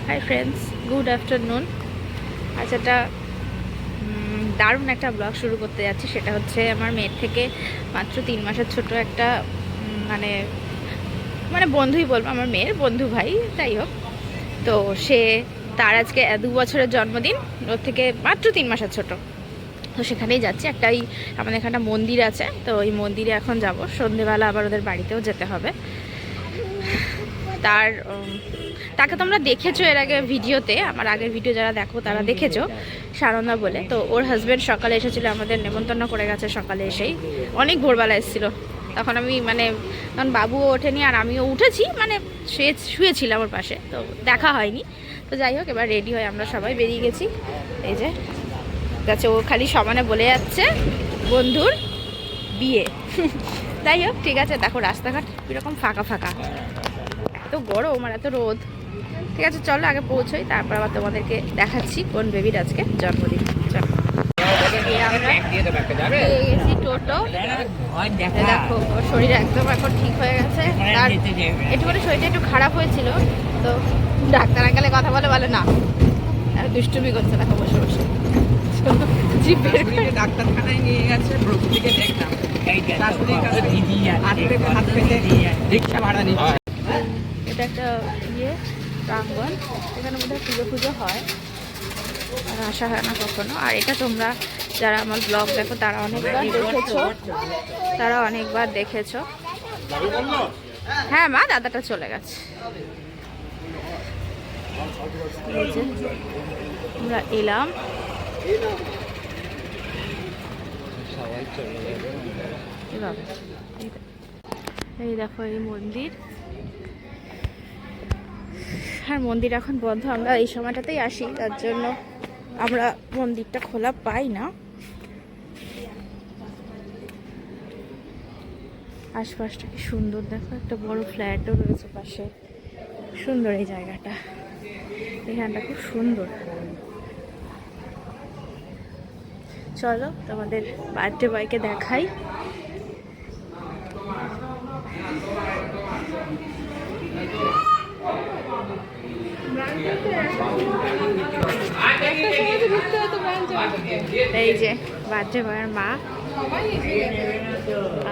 Hi friends, good afternoon. আজ একটা দারুণ একটা ব্লগ শুরু করতে যাচ্ছি। সেটা হচ্ছে আমার মেয়ের থেকে মাত্র 3 মাসের ছোট একটা মানে মানে বন্ধুই বলবো, আমার মেয়ের বন্ধু ভাই, যাই হোক। তো তার আজকে 2 বছরের জন্মদিন, ওর থেকে মাত্র 3 মাসের ছোট। তো সেখানেই যাচ্ছি। আমাদের এখানে মন্দির আছে, তো ওই মন্দিরে এখন যাব। সন্ধেবেলা আবার ওদের বাড়িতেও যেতে হবে। তাকে তোমরা দেখেছো এর আগে ভিডিওতে, আমার আগের ভিডিও যারা দেখো তারা দেখেছো, সারন্দা বলে। তো ওর হাজব্যান্ড সকালে এসেছিলো, আমাদের নেমন্তন্ন করে গেছে সকালে এসেই, অনেক ভোরবেলা এসেছিলো। তখন তখন বাবুও ওঠেনি আর আমিও উঠেছি, শুয়েছিলাম ওর পাশে, তো দেখা হয়নি। তো যাই হোক, এবার রেডি হয়ে আমরা সবাই বেরিয়ে গেছি। এই যে যাচ্ছে, ও খালি সমানে বলে যাচ্ছে বন্ধুর বিয়ে। যাই হোক, ঠিক আছে। দেখো রাস্তাঘাট কীরকম ফাঁকা ফাঁকা, এত গরম আর এত রোদ। ঠিক আছে, চলো আগে পৌঁছোই, তারপর আবার তোমাদেরকে দেখাচ্ছি কোন বেবির আজকে জন্মদিন। চলো, আমরা পেয়ে গেছি টোটো। দেখো ওর শরীর একদম এখন ঠিক হয়ে গেছে। তার একটুখানি শরীরটা একটু খারাপ হয়েছিল, তো ডাক্তার আঙ্কেলে কথা বলে না, আর দুষ্টুমি করছে। দেখো বসে বসে ডাক্তারখানায় নিয়ে গেছে, দেখলাম এটা একটা প্রাঙ্গণ, এখানে বোধহয় পুজো হয়, আর আসা হয় না কখনো। আর এটা তোমরা যারা আমার ব্লগ দেখো তারা অনেকবার দেখেছো। হ্যাঁ মা, দাদাটা চলে গেছে। আমরা এলাম, এই দেখো এই মন্দির। আর মন্দির এখন বন্ধ, আমরা এই সময়টাতেই আসি, তার জন্য আমরা মন্দিরটা খোলা পাই না। আশপাশটা কি সুন্দর, দেখো একটা বড় ফ্ল্যাটও রয়েছে পাশে। সুন্দর এই জায়গাটা, এখানটা খুব সুন্দর। চলো তোমাদের বার্থডে বয়কে দেখাই। এই যে বার্থডে বয়ের মা,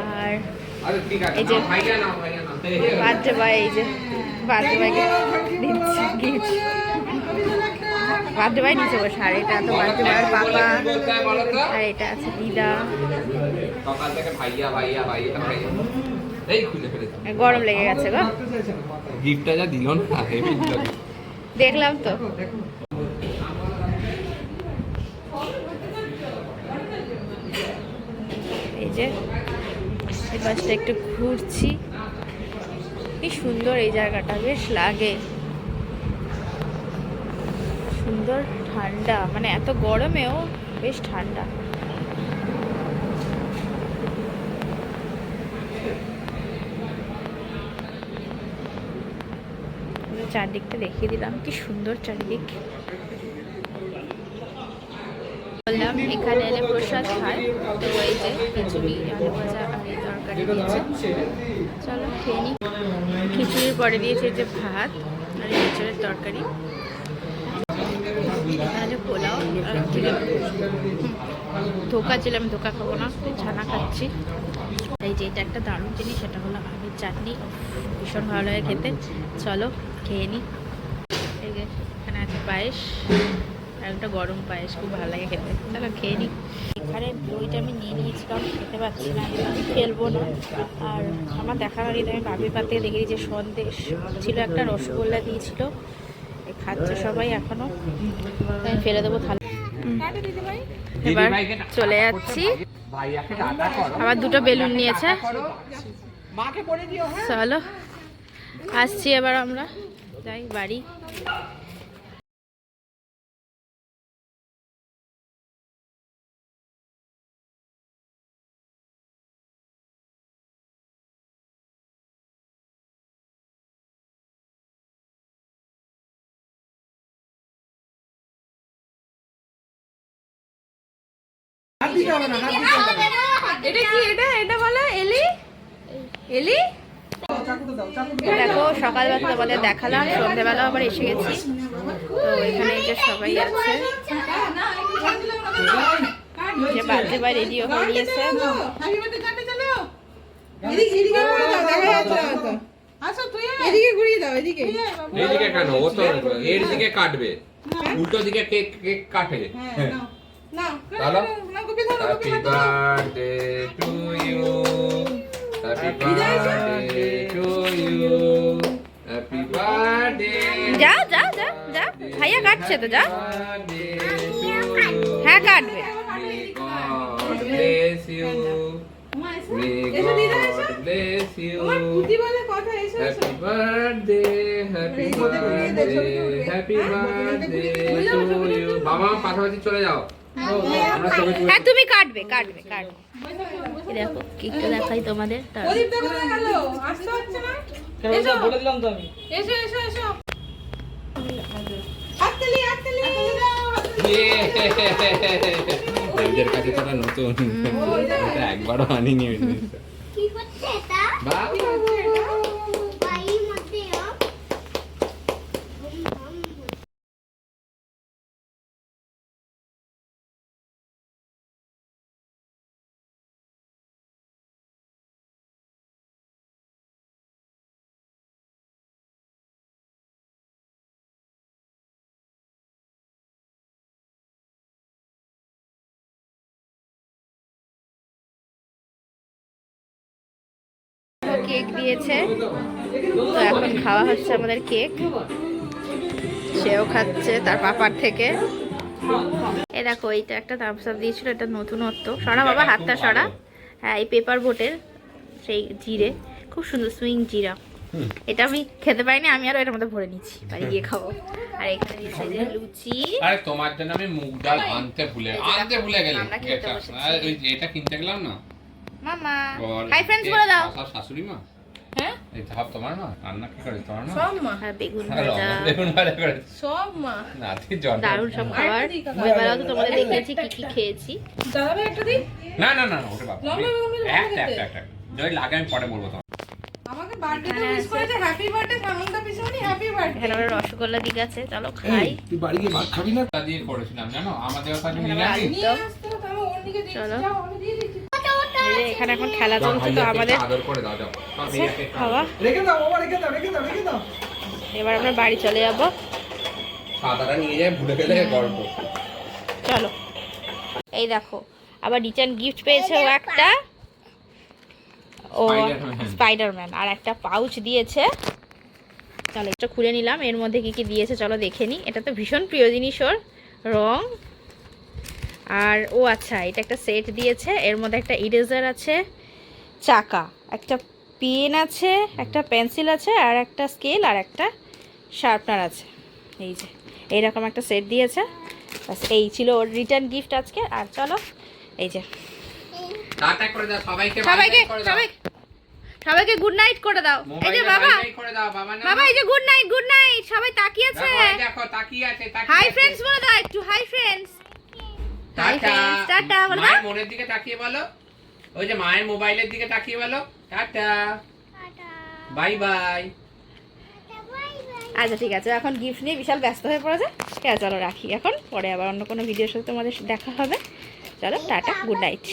আর এই যে বার্থডে বয়, এই যে বার্থডে বয়কে দিচ্ছে গিফট। বার্থডে বয় নিচে বসে, আর এটা তো বার্থডে বয়ের বাবা, আর এটা আছে দিদা। গরম লেগে গেছে গো, গিফটটা যা দিল না, দেখলাম তো। এই যে এই পাশটা একটু ঘুরছি, কি সুন্দর এই জায়গাটা, বেশ লাগে, সুন্দর ঠান্ডা, মানে এত গরমেও বেশ ঠান্ডা। চারদিকটা দেখিয়ে দিলাম, কি সুন্দর চারদিক। বললাম এখানে এলে প্রসাদ খায়, তো এই যে খিচুড়ি, আলু ভাজা আর এই তরকারি দিয়েছে। চলো খেয়ে নিই। খিচুড়ির পরে দিয়েছে যে ভাত আর এঁচড়ের তরকারি, এখানে পোলাও, আর ধোকা ছিল, আমি ধোকা খাবো না, ছানা খাচ্ছি। এই যে এটা একটা দারুণ জিনিস, সেটা হলো আমের চাটনি, ভীষণ ভালো লাগে খেতে। চলো খেয়ে নিই। এই যে এখানে আছে পায়েস, আর একটা গরম পায়েস, খুব ভালো লাগে খেতে। চলো খেয়ে নিই। এখানে দইটা আমি নিয়ে নিয়েছিলাম, খেতে পারছি না, আমি ফেলবো না। আর আমার দেখা হয়নি, আমি বাবির পাতে দেখি যে সন্দেশ ছিল, একটা রসগোল্লা দিয়েছিল, খাচ্ছে সবাই এখনো, আমি ফেলে দেবো থালা। এবার চলে যাচ্ছি, আবার দুটো বেলুন নিয়েছে। চলো আসছি, এবার আমরা যাই বাড়ি। এটা কি, এটা বলো এলি, এলি দেখো সকালবেলা তোমাদের দেখালাম, সন্ধ্যেবেলা আবার এসে গেছি। তো এখানে যে সবাই আছে, যে বাজে বা রেডিও হয়ে নিয়েছে। এইদিকে কেন? ও তো এর দিকে কাটবে, উল্টো দিকে কেক কেক কাটে। চলো, happy birthday to you, happy birthday to you, happy birthday. যা যা যা যা, ভাইয়া কাটছে তো, যা। হ্যাঁ কাটবে। God bless you. May God bless you. Happy birthday, happy birthday, happy birthday to you. বাবা পাশাপাশি চলে যাও। আমরা ছবি তুলি। হ্যাঁ তুমি কাটবে কাটবে কাটবে। এই দেখো কেকটা দেখাই তোমাদের। বলে দিলাম তো আমি। এদের কাছে তো নতুন, এটা একবারও আনিনি ওই জিনিসটা। কি হচ্ছে এটা? বাবা বাড়ির মধ্যে কেক দিয়েছে, তো এখন খাওয়া হচ্ছে আমাদের কেক। সেও খাচ্ছে তার পাপার থেকে। এ দেখো এইটা একটা থামস আপ দিয়েছিল, এটা নতুনত্ব। সরা বাবা হাতটা সরা। হ্যাঁ এই পেপার বোটের সেই জিরে, খুব সুন্দর সুইং জিরা। এটা আমি খেতে পারিনি, আমি আরো এটার মধ্যে ভরে নিচ্ছি, বাড়ি গিয়ে খাবো। আর এখানে দিয়েছে যে লুচি। আরে তোমার জন্য আমি মুগ ডাল আনতে ভুলে গেলাম। আমরা খেতে বসেছি। ওই যে এটা কিনতে গেলাম না, মামা হাই ফ্রেন্ডস বলে দাও। শাশুড়ি মা, হ্যাঁ এই ভাব তোমার মা রান্না কি করে তোমার মা? সব মা, আর বেগুন আর ভাজা, বেগুন ভাজা করে সব মা। নাতি জন। দারুণ সব খাবার। ওইবেলাও তো তোমাদের দেখেছি কি কি খেয়েছি। দাঁড়াবে একটা দিন। না না না ওটা বাবা, লম্বা বেগুন ভাজা একটা খেতে। একটা যদি লাগে আমি পরে বলবো তোমার। আমাকে বার্থডে উইশ করেছে, হ্যাপি বার্থডে সানন্দা পিছনে, হ্যাপি বার্থডে। এখানে আমরা রসগোল্লা দিকে আছে, চলো খাই। তুই বাড়ি গিয়ে ভাত খাবি না? তা দিয়ে করেছিলাম জানো, আমাদের কাছে নিয়ে আসি। নিয়ে আসতে তো আমি ওর দিকে দেখছি, চলো। যাও আমি দিয়ে দিচ্ছি। এই যে এখানে এখন খেলা চলছে, তো আমাদের আদর করে দাও যাও। সব দিয়ে কেক খাও। খাওয়া। রেখে দাও বাবা, রেখে দাও, রেখে দাও, রেখে দাও। এবার আমরা বাড়ি চলে যাব। সাদাটা নিয়ে যায় ভুলে গেলে গল্প। চলো এই দেখো আবার রিটার্ন গিফট পেয়েছে ও একটা, ও Spider-Man। স্পাইডারম্যান, আর একটা পাউচ দিয়েছে। চলো এটা খুলে নিলাম, এর মধ্যে কি কি দিয়েছে চলো দেখে নিই। এটা তো ভীষণ প্রিয় জিনিস ওর, রং। আর ও আচ্ছা এটা একটা সেট দিয়েছে, এর মধ্যে একটা ইরেজার আছে, চাকা, একটা পেন আছে, একটা পেন্সিল আছে, আর একটা স্কেল, আর একটা শার্পনার আছে। এই যে এইরকম একটা সেট দিয়েছে। বাস এই ছিল ওর রিটার্ন গিফট আজকে। আর চলো এই যে টাটা করে দাও সবাইকে, সবাইকে bye bye করে দাও। সবাইকে গুড নাইট করে দাও। এই যে মোবাইলে বাবা, bye bye করে দাও বাবা না। বাবা এই যে গুড নাইট সবাই তাকিয়েছে। দেখো, এই দেখো তাকিয়ে আছে, তাকিয়ে হাই আছে। ফ্রেন্ডস বলে দাও একটু, হাই ফ্রেন্ডস। হাই টাটা। ফ্রেন্ডস, টাটা বলে দাও। মায়ের মনের দিকে তাকিয়ে বলো, ওই যে মায়ের মোবাইলের দিকে তাকিয়ে বলো টাটা বাই বাই। আচ্ছা ঠিক আছে, এখন গিফট নিয়ে বিশাল ব্যস্ত হয়ে পড়েছে। ঠিক আছে চলো রাখি এখন, পরে আবার অন্য কোনো ভিডিওর সাথে তোমাদের দেখা হবে। চলো টাটা, গুড নাইট।